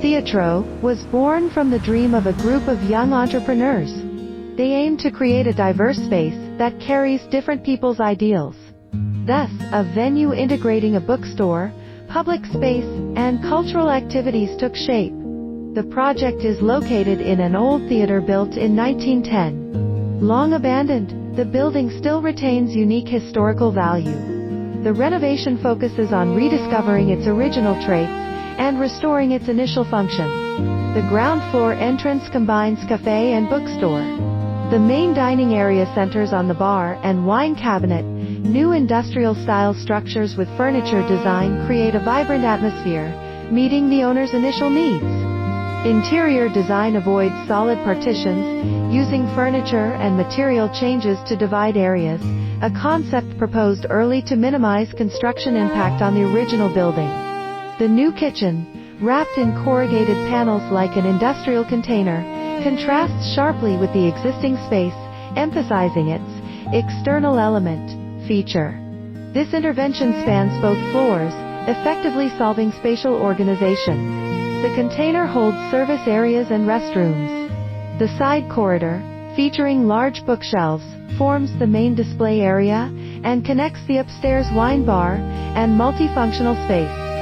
Theatro was born from the dream of a group of young entrepreneurs. They aim to create a diverse space that carries different people's ideals. Thus, a venue integrating a bookstore, public space, and cultural activities took shape. The project is located in an old theater built in 1910. Long abandoned, the building still retains unique historical value. The renovation focuses on rediscovering its original traits and restoring its initial function. The ground floor entrance combines café and bookstore. The main dining area centers on the bar and wine cabinet. New industrial-style structures with furniture design create a vibrant atmosphere, meeting the owner's initial needs. Interior design avoids solid partitions, using furniture and material changes to divide areas, a concept proposed early to minimize construction impact on the original building. The new kitchen, wrapped in corrugated panels like an industrial container, contrasts sharply with the existing space, emphasizing its external element feature. This intervention spans both floors, effectively solving spatial organization. The container holds service areas and restrooms. The side corridor, featuring large bookshelves, forms the main display area and connects the upstairs wine bar and multifunctional space.